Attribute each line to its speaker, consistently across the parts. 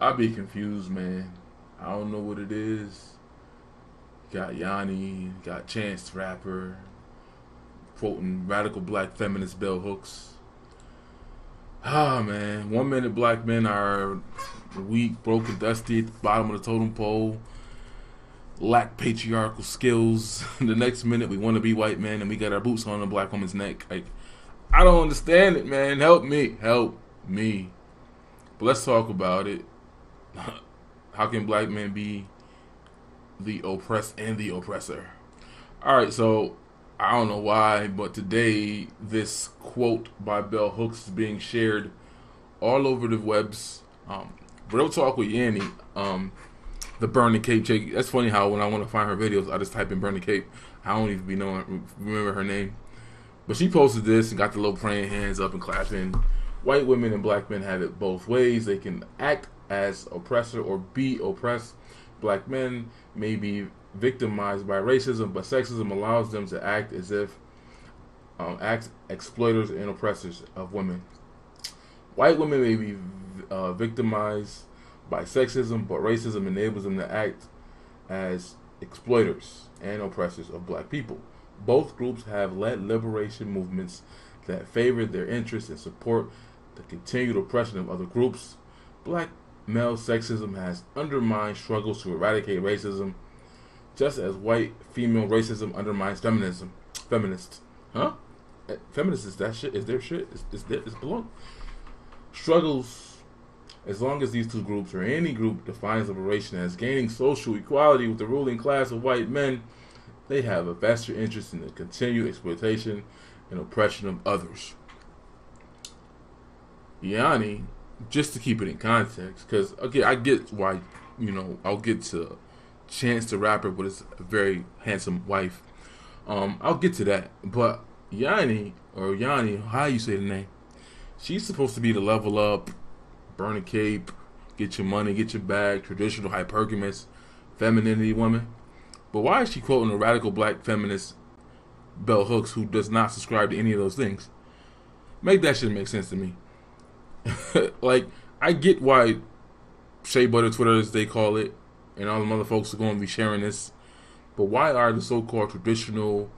Speaker 1: I be confused, man. I don't know what it is. Got Yanni, got Chance the Rapper, quoting radical black feminist bell hooks. Ah, man. 1 minute black men are weak, broken, dusty at the bottom of the totem pole, lack patriarchal skills. The next minute, we want to be white men and we got our boots on a black woman's neck. Like, I don't understand it, man. Help me. Help me. But let's talk about it. How can black men be the oppressed and the oppressor? All right, so I don't know why, but today this quote by Bell Hooks is being shared all over the webs. Real talk with Yanni, the Burning Cape chick. That's funny how when I want to find her videos, I just type in Burning Cape. I don't even remember her name, but she posted this and got the little praying hands up and clapping. White women and black men have it both ways. They can act as oppressor or be oppressed. Black men may be victimized by racism, but sexism allows them to act as if act exploiters and oppressors of women. White women may be victimized by sexism, but racism enables them to act as exploiters and oppressors of black people. Both groups have led liberation movements that favor their interests and support the continued oppression of other groups. Black male sexism has undermined struggles to eradicate racism, just as white female racism undermines feminism. Feminists, huh? Feminists is that shit? Is their shit? Is belong? Struggles, as long as these two groups or any group defines liberation as gaining social equality with the ruling class of white men, they have a vested interest in the continued exploitation and oppression of others. Yanni, just to keep it in context, because okay, I get why, I'll get to Chance the Rapper with his very handsome wife. I'll get to that, but Yanni, how you say the name? She's supposed to be the level up, burn a cape, get your money, get your bag, traditional hypergamous femininity woman. But why is she quoting a radical black feminist Bell Hooks who does not subscribe to any of those things? Make that shit make sense to me. Like, I get why Shea Butter Twitter, as they call it, and all the other folks are going to be sharing this. But why are the so-called traditional,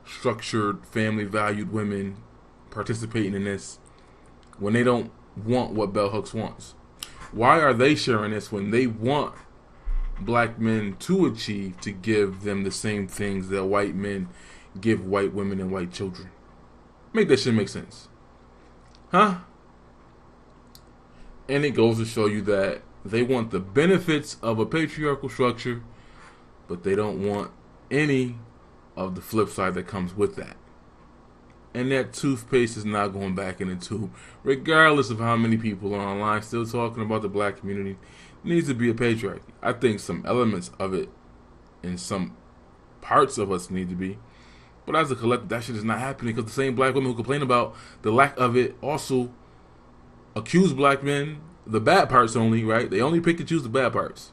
Speaker 1: structured, family-valued women participating in this when they don't want what Bell Hooks wants? Why are they sharing this when they want black men to achieve to give them the same things that white men give white women and white children? Make that shit make sense. Huh? And it goes to show you that they want the benefits of a patriarchal structure, but they don't want any of the flip side that comes with that. And that toothpaste is not going back in the tube, regardless of how many people are online still talking about the black community. It needs to be a patriarchy. I think some elements of it and some parts of us need to be. But as a collective, that shit is not happening because the same black women who complain about the lack of it also accuse black men, the bad parts only, right? They only pick and choose the bad parts,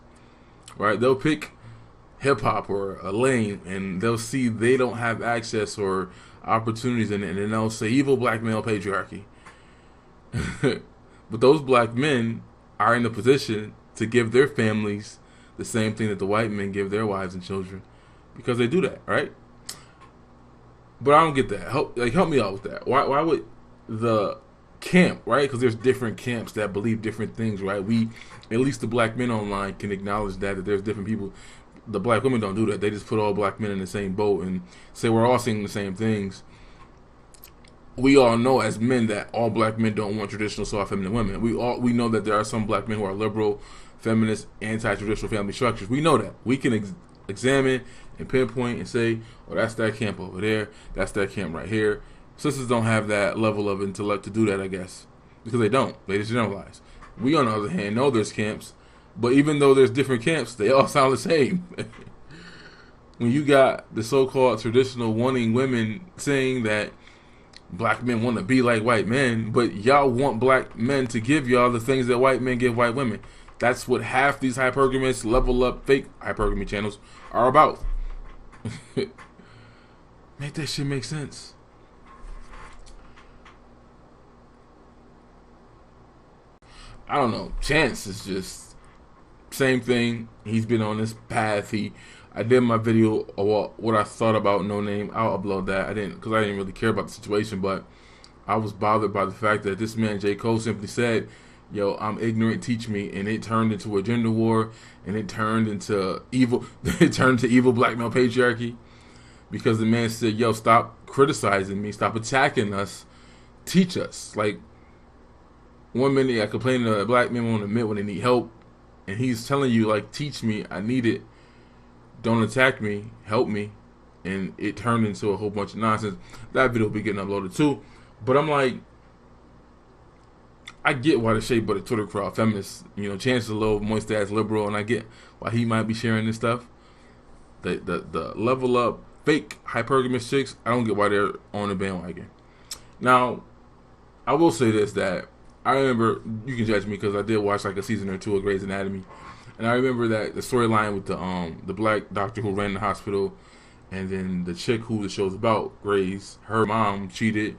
Speaker 1: right? They'll pick hip hop or a lane and they'll see they don't have access or opportunities in it, and then they'll say evil black male patriarchy. But those black men are in a position to give their families the same thing that the white men give their wives and children because they do that, right? But I don't get that. Help me out with that. Why would the camp, right? Because there's different camps that believe different things, right? We, at least the black men online, can acknowledge that there's different people. The black women don't do that. They just put all black men in the same boat and say we're all saying the same things. We all know as men that all black men don't want traditional soft feminine women. We know that there are some black men who are liberal, feminist, anti-traditional family structures. We know that. We can examine and pinpoint and say, oh, that's that camp over there. That's that camp right here. Sisters don't have that level of intellect to do that, I guess, because they don't. They just generalize. We, on the other hand, know there's camps, but even though there's different camps, they all sound the same. When you got the so-called traditional wanting women saying that black men want to be like white men, but y'all want black men to give y'all the things that white men give white women. That's what half these hypergamous, level up, fake hypergamy channels are about. Make that shit make sense. I don't know. Chance is just same thing. He's been on this path. I did my video of what I thought about No Name. I'll upload that. I didn't really care about the situation, but I was bothered by the fact that this man J.COLE simply said, "Yo, I'm ignorant. Teach me," and it turned into a gender war, and it turned into evil. It turned to evil black male patriarchy because the man said, "Yo, stop criticizing me. Stop attacking us. Teach us." Like, one minute I complain to black men won't admit when they need help, and he's telling you, like, teach me, I need it. Don't attack me, help me. And it turned into a whole bunch of nonsense. That video will be getting uploaded too. But I'm like, I get why the shape of the Twitter crowd, feminists, Chance is a little moist ass liberal, and I get why he might be sharing this stuff. The level up fake hypergamous chicks, I don't get why they're on the bandwagon. Now, I will say this, that I remember, you can judge me because I did watch like a season or two of Grey's Anatomy, and I remember that the storyline with the black doctor who ran the hospital, and then the chick who the show's about, Grey's, her mom cheated,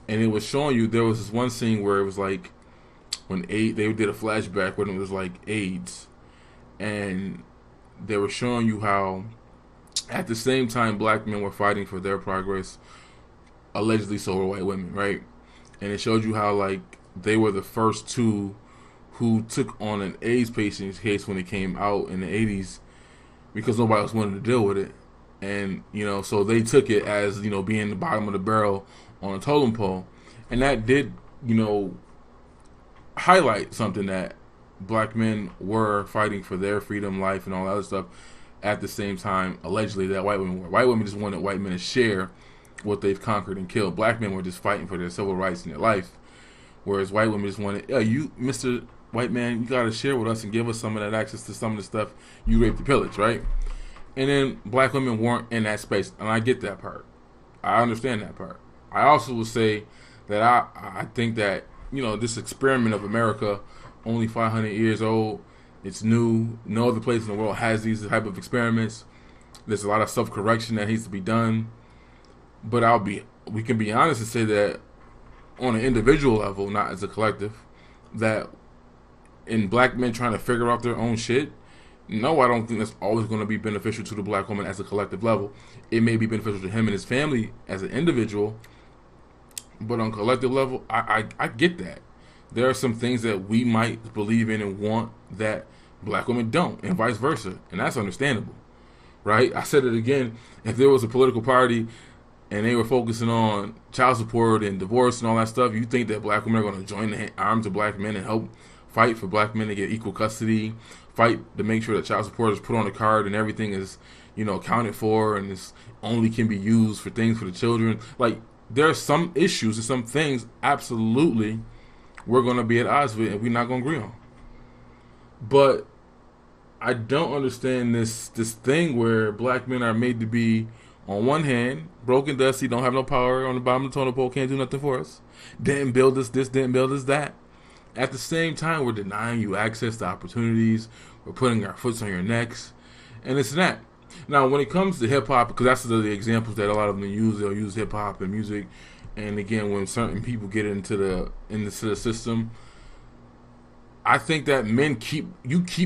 Speaker 1: and it was showing you, there was this one scene where it was like when they did a flashback when it was like AIDS, and they were showing you how at the same time black men were fighting for their progress, allegedly so were white women, right? And it showed you how like they were the first two who took on an AIDS patient's case when it came out in the 80s because nobody else wanted to deal with it. And, so they took it as, being the bottom of the barrel on a totem pole. And that did, highlight something, that black men were fighting for their freedom, life, and all that other stuff at the same time, allegedly, that white women were. White women just wanted white men to share what they've conquered and killed. Black men were just fighting for their civil rights in their life. Whereas white women just wanted, you, Mr. White man, you got to share with us and give us some of that access to some of the stuff you raped and pillaged, right? And then black women weren't in that space. And I get that part. I understand that part. I also will say that I think that, this experiment of America, only 500 years old, it's new. No other place in the world has these type of experiments. There's a lot of self-correction that needs to be done. But we can be honest and say that on an individual level, not as a collective, that in black men trying to figure out their own shit, no, I don't think that's always going to be beneficial to the black woman as a collective level. It may be beneficial to him and his family as an individual, but on collective level, I get that. There are some things that we might believe in and want that black women don't, and vice versa, and that's understandable, right? I said it again, if there was a political party and they were focusing on child support and divorce and all that stuff, you think that black women are going to join the arms of black men and help fight for black men to get equal custody, fight to make sure that child support is put on the card and everything is, accounted for and is only can be used for things for the children. Like, there are some issues and some things absolutely we're going to be at odds with and we're not going to agree on. But I don't understand this thing where black men are made to be, on one hand, broken, dusty, don't have no power, on the bottom of the totem pole, can't do nothing for us, didn't build us this, didn't build us that. At the same time, we're denying you access to opportunities, we're putting our foots on your necks, and it's that. Now, when it comes to hip-hop, because that's the examples that a lot of them use, they'll use hip-hop and music, and again, when certain people get into the system, I think that men keep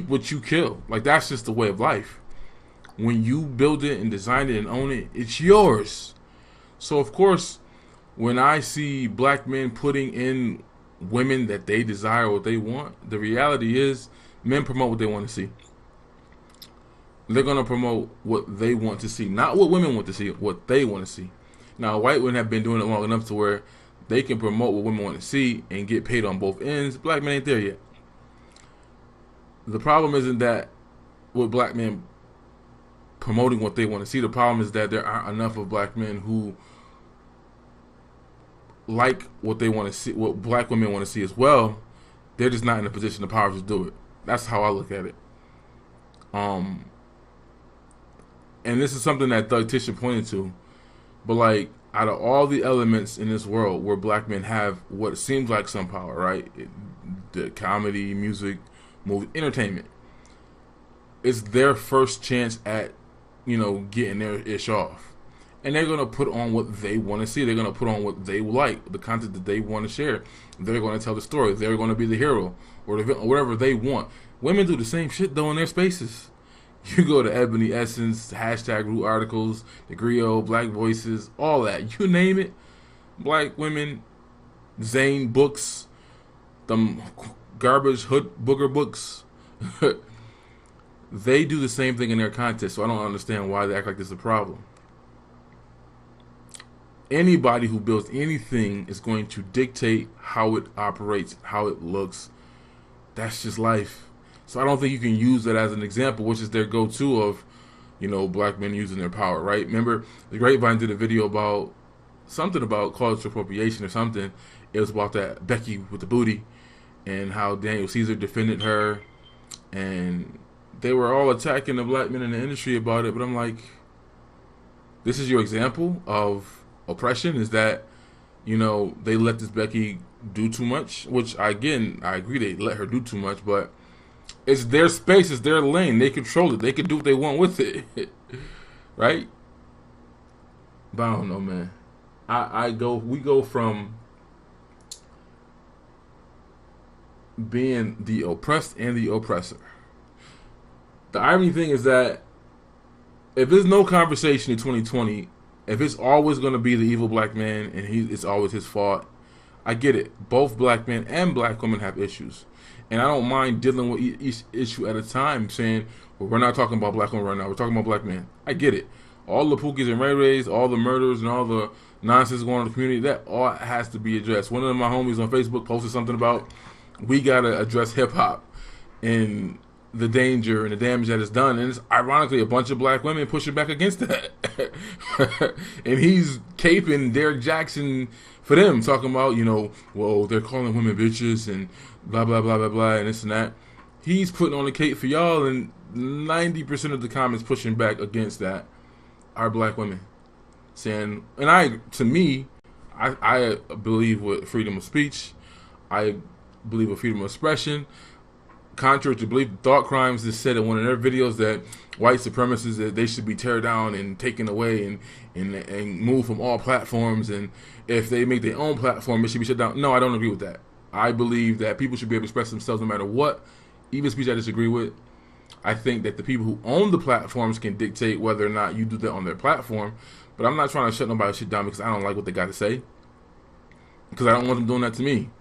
Speaker 1: what you kill. Like, that's just the way of life. When you build it and design it and own it, it's yours. So, of course, when I see black men putting in women that they desire, what they want, the reality is men promote what they want to see. They're going to promote what they want to see, not what women want to see, what they want to see. Now, white women have been doing it long enough to where they can promote what women want to see and get paid on both ends. Black men ain't there yet. The problem isn't that with black men promoting what they want to see. The problem is that there aren't enough of black men who like what they want to see, what black women want to see as well. They're just not in a position of power to do it. That's how I look at it. And this is something that Thug Tisha pointed to. But like, out of all the elements in this world where black men have what seems like some power, right? The comedy, music, movie, entertainment. It's their first chance at, getting their ish off. And they're going to put on what they want to see. They're going to put on what they like, the content that they want to share. They're going to tell the story. They're going to be the hero or whatever they want. Women do the same shit though in their spaces. You go to Ebony Essence, hashtag Root articles, the Griot, Black Voices, all that. You name it. Black women, Zane books, them garbage hood booger books. They do the same thing in their content, so I don't understand why they act like this is a problem. Anybody who builds anything is going to dictate how it operates, how it looks. That's just life. So I don't think you can use that as an example, which is their go-to of, you know, black men using their power, right? Remember, the Grapevine did a video about something about cultural appropriation or something. It was about that Becky with the booty and how Daniel Caesar defended her, and they were all attacking the black men in the industry about it. But I'm like, this is your example of oppression? Is that, you know, they let this Becky do too much? Which, again, I agree, they let her do too much, but it's their space, it's their lane. They control it. They can do what they want with it, right? But I don't know, man. We go from being the oppressed and the oppressor. The irony thing is that if there's no conversation in 2020, if it's always going to be the evil black man and it's always his fault, I get it. Both black men and black women have issues. And I don't mind dealing with each issue at a time, saying, well, we're not talking about black women right now. We're talking about black men. I get it. All the Pookies and Ray Rays, all the murders and all the nonsense going on in the community, that all has to be addressed. One of my homies on Facebook posted something about, we got to address hip-hop and the danger and the damage that it's done. And it's ironically a bunch of black women pushing back against that. And he's caping Derek Jackson for them, talking about, you know, well, they're calling women bitches and blah, blah, blah, blah, blah, and this and that. He's putting on the cape for y'all, and 90% of the comments pushing back against that are black women. Saying, and to me, I believe with freedom of speech. I believe with freedom of expression. Contrary to belief, Thought Crimes has said in one of their videos that white supremacists, that they should be teared down and taken away and moved from all platforms, and if they make their own platform, it should be shut down. No, I don't agree with that. I believe that people should be able to express themselves no matter what, even speech I disagree with. I think that the people who own the platforms can dictate whether or not you do that on their platform, but I'm not trying to shut nobody's shit down because I don't like what they got to say, because I don't want them doing that to me.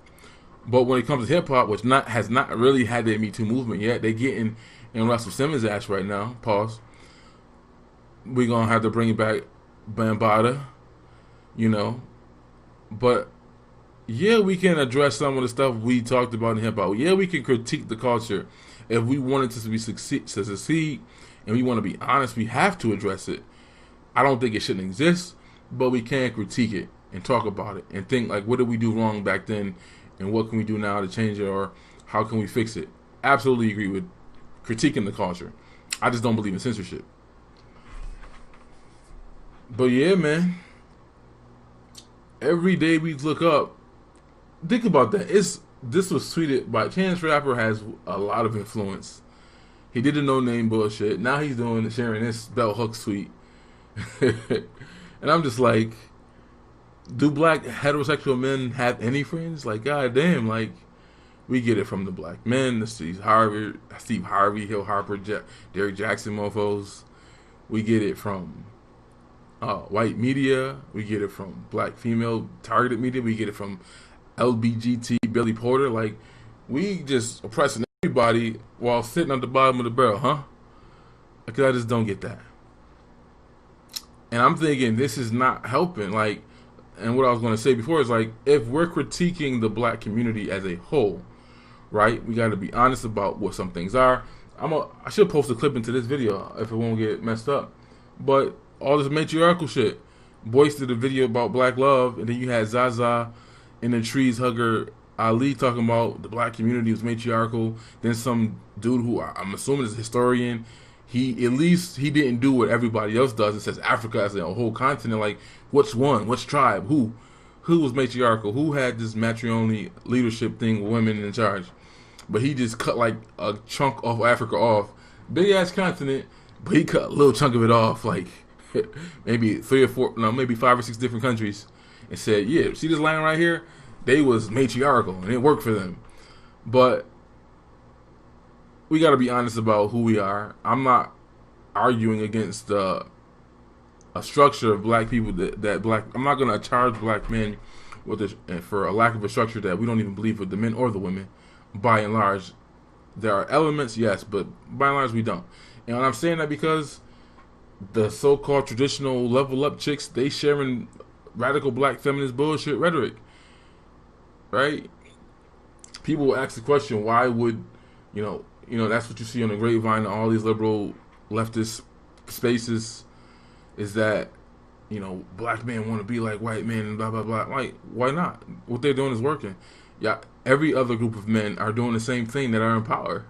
Speaker 1: But when it comes to hip-hop, which has not really had their Me Too movement yet, they getting in Russell Simmons' ass right now, pause, we're going to have to bring back Bambaataa, you know. But, yeah, we can address some of the stuff we talked about in hip-hop. Yeah, we can critique the culture. If we wanted to succeed and we want to be honest, we have to address it. I don't think it shouldn't exist, but we can critique it and talk about it and think, like, what did we do wrong back then? And what can we do now to change it, or how can we fix it? Absolutely agree with critiquing the culture. I just don't believe in censorship. But yeah, man. Every day we look up. Think about that. This was tweeted by Chance Rapper, has a lot of influence. He did the no name bullshit. Now he's sharing this Bell Hooks tweet. And I'm just like, do black heterosexual men have any friends? Like, goddamn, like, we get it from the black men, the Steve Harvey, Hill Harper, Derek Jackson mofos. We get it from white media. We get it from black female targeted media. We get it from LBGT, Billy Porter. Like, we just oppressing everybody while sitting at the bottom of the barrel, huh? Because I just don't get that. And I'm thinking this is not helping. Like, and what I was going to say before is, like, if we're critiquing the black community as a whole, right, we got to be honest about what some things are. I should post a clip into this video if it won't get messed up. But all this matriarchal shit. Boyce did a video about black love, and then you had Zaza and the Trees Hugger Ali talking about the black community was matriarchal. Then some dude who I'm assuming is a historian, he didn't do what everybody else does. It says Africa as a whole continent. Like, which one? Which tribe? Who was matriarchal? Who had this matrimony leadership thing with women in charge? But he just cut like a chunk of Africa off. Big ass continent, but he cut a little chunk of it off, like maybe 5 or 6 different countries, and said, yeah, see this line right here? They was matriarchal and it worked for them. But we got to be honest about who we are. I'm not arguing against a structure of black people that black. I'm not going to charge black men with for a lack of a structure that we don't even believe with the men or the women. By and large, there are elements, yes, but by and large we don't. And I'm saying that because the so-called traditional level up chicks, they sharing radical black feminist bullshit rhetoric, right? People will ask the question, why would, that's what you see on the grapevine and all these liberal leftist spaces, is that, black men want to be like white men and blah, blah, blah. Like, why not? What they're doing is working. Yeah, every other group of men are doing the same thing that are in power.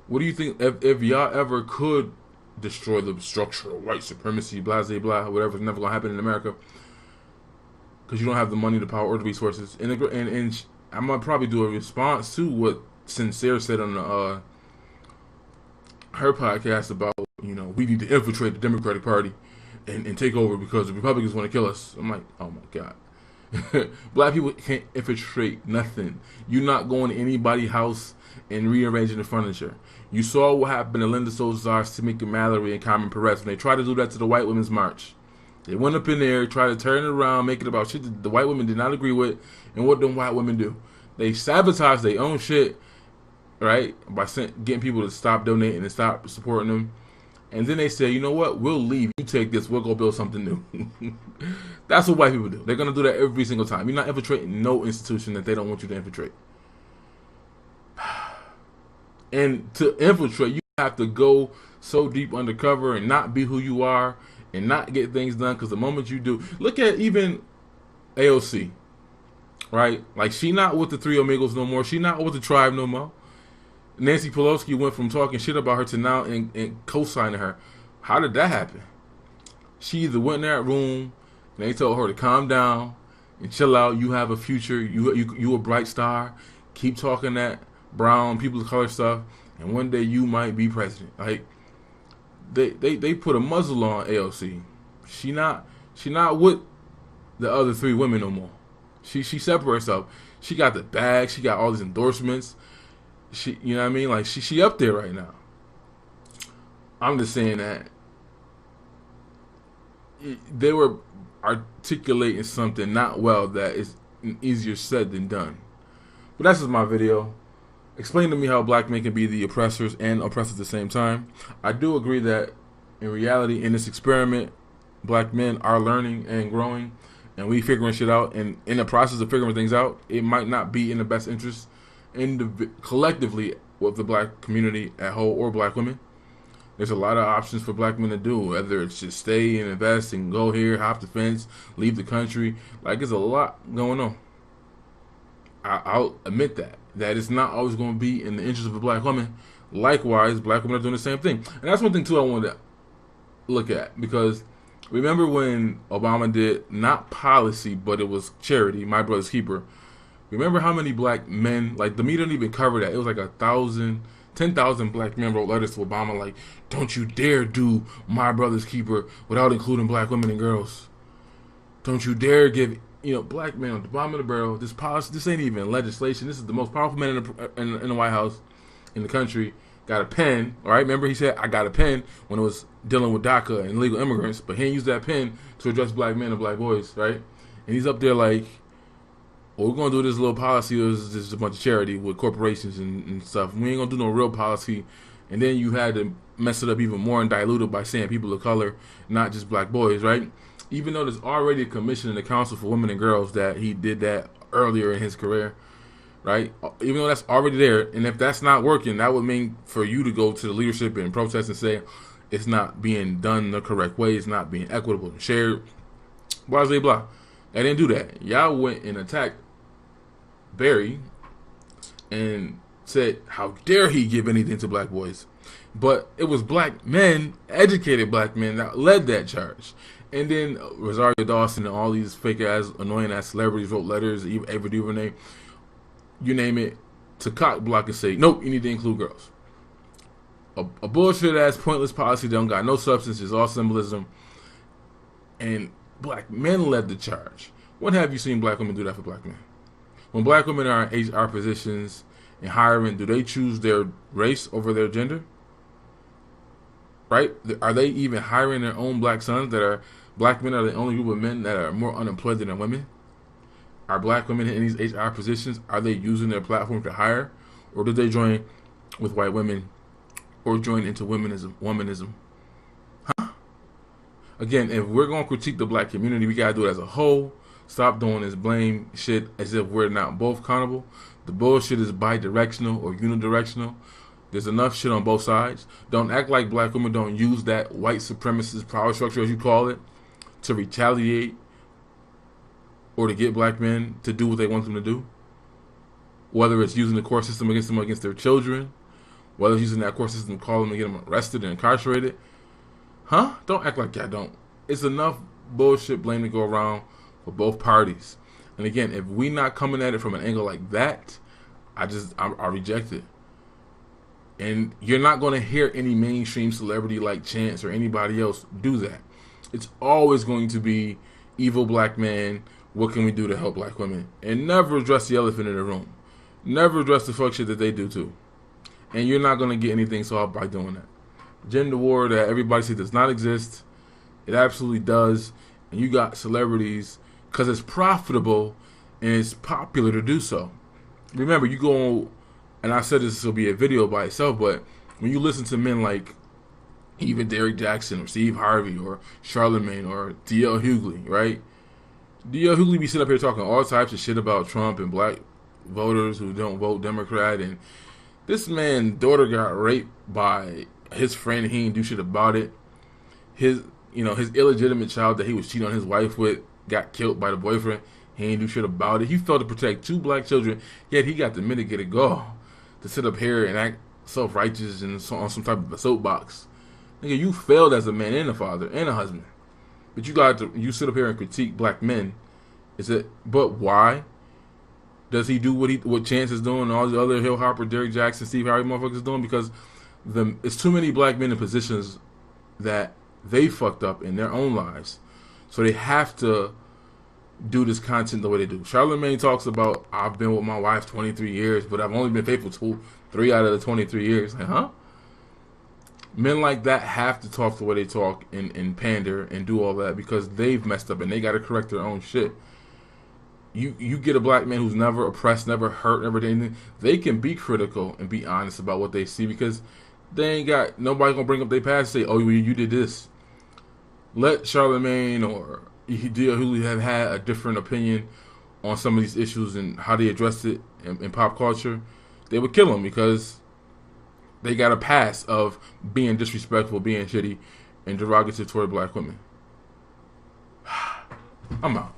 Speaker 1: What do you think, if y'all ever could destroy the structure of white supremacy, blah, blah, blah, whatever's never going to happen in America, because you don't have the money, the power, or the resources. And I'm going to probably do a response to what Sincere said on her podcast about, we need to infiltrate the Democratic Party and take over because the Republicans want to kill us. I'm like, oh my God. Black people can't infiltrate nothing. You're not going to anybody's house and rearranging the furniture. You saw what happened to Linda Solzar, Tamika Mallory, and Carmen Perez when they tried to do that to the White Women's March. They went up in there, tried to turn it around, make it about shit that the white women did not agree with. And what them white women do? They sabotage their own shit, right? By getting people to stop donating and stop supporting them. And then they say, you know what? We'll leave. You take this. We'll go build something new. That's what white people do. They're going to do that every single time. You're not infiltrating no institution that they don't want you to infiltrate. And to infiltrate, you have to go so deep undercover and not be who you are and not get things done. Because the moment you do, look at even AOC, right? Like, she not with the Three Amigos no more. She not with the tribe no more. Nancy Pelosi went from talking shit about her to now and co-signing her. How did that happen? She either went in that room and they told her to calm down and chill out. You have a future. You a bright star. Keep talking that brown people of color stuff, and one day you might be president. Like, they put a muzzle on AOC. She not with the other three women no more. She separates herself. She got the bag. She got all these endorsements. She, you know what I mean? Like, she up there right now. I'm just saying that they were articulating something not well that is easier said than done. But that's just my video. Explain to me how black men can be the oppressors and oppressed at the same time. I do agree that in reality, in this experiment, black men are learning and growing, and we figuring shit out. And in the process of figuring things out, it might not be in the best interest collectively with the black community at whole or black women. There's a lot of options for black men to do, whether it's just stay and invest and go here, hop the fence, leave the country. Like, there's a lot going on. I'll admit that it's not always going to be in the interest of a black woman. Likewise, black women are doing the same thing. And that's one thing too I wanted to look at, because remember when Obama did not policy but it was charity, My Brother's Keeper. Remember how many black men, like, the media didn't even cover that. It was like 10,000 black men wrote letters to Obama like, don't you dare do My Brother's Keeper without including black women and girls. Don't you dare give, black men at the bottom of the barrel. This policy, this ain't even legislation. This is the most powerful man in the White House, in the country. Got a pen, all right? Remember he said, I got a pen when it was dealing with DACA and illegal immigrants, but he didn't use that pen to address black men and black boys, right? And he's up there like, well, we're going to do this little policy. This is a bunch of charity with corporations and stuff. We ain't going to do no real policy. And then you had to mess it up even more and dilute it by saying people of color, not just black boys, right? Even though there's already a commission in the Council for Women and Girls that he did that earlier in his career, right? Even though that's already there. And if that's not working, that would mean for you to go to the leadership and protest and say it's not being done the correct way. It's not being equitable and shared. Blah, blah, blah. They didn't do that. Y'all went and attacked Barry and said, how dare he give anything to black boys? But it was black men, educated black men, that led that charge. And then Rosario Dawson and all these fake-ass, annoying-ass celebrities wrote letters, Ava DuVernay, you name it, to cock block and say, nope, you need to include girls. A bullshit-ass, pointless policy that don't got no substance, is all symbolism. And black men led the charge. When have you seen black women do that for black men? When black women are in HR positions in hiring, do they choose their race over their gender? Right? Are they even hiring their own black sons that are black men? Are the only group of men that are more unemployed than women? Are black women in these HR positions? Are they using their platform to hire, or did they join with white women, or join into womanism? Again, if we're gonna critique the black community, we gotta do it as a whole. Stop doing this blame shit as if we're not both accountable. The bullshit is bi-directional or unidirectional. There's enough shit on both sides. Don't act like black women don't use that white supremacist power structure, as you call it, to retaliate or to get black men to do what they want them to do. Whether it's using the court system against them, against their children, whether it's using that court system to call them and get them arrested and incarcerated. Don't act like y'all don't. It's enough bullshit blame to go around for both parties. And again, if we not coming at it from an angle like that, I reject it. And you're not going to hear any mainstream celebrity like Chance or anybody else do that. It's always going to be evil black man, what can we do to help black women? And never address the elephant in the room. Never address the fuck shit that they do too. And you're not going to get anything solved by doing that. Gender war that everybody says does not exist. It absolutely does. And you got celebrities, because it's profitable and it's popular to do so. Remember, you go, and I said this will be a video by itself, but when you listen to men like even Derrick Jackson or Steve Harvey or Charlemagne or D.L. Hughley, right? D.L. Hughley be sitting up here talking all types of shit about Trump and black voters who don't vote Democrat, and this man's daughter got raped by his friend. He didn't do shit about it. His illegitimate child that he was cheating on his wife with got killed by the boyfriend. He didn't do shit about it. He failed to protect 2 black children, yet he got the mitigate gall to sit up here and act self-righteous and on some type of a soapbox. Nigga, you failed as a man and a father and a husband. But you sit up here and critique black men. But why does he do what Chance is doing and all the other Hill Hopper, Derrick Jackson, Steve Harvey motherfuckers doing? Because it's too many black men in positions that they fucked up in their own lives. So they have to do this content the way they do. Charlemagne talks about, I've been with my wife 23 years, but I've only been faithful to 3 out of the 23 years. Like, men like that have to talk the way they talk and pander and do all that because they've messed up and they got to correct their own shit. You get a black man who's never oppressed, never hurt, never did anything, they can be critical and be honest about what they see because they ain't got nobody gonna bring up their past and say, oh, you did this. Let Charlemagne or D.L. Hughley have had a different opinion on some of these issues and how they addressed it in pop culture. They would kill them because they got a past of being disrespectful, being shitty, and derogative toward black women. I'm out.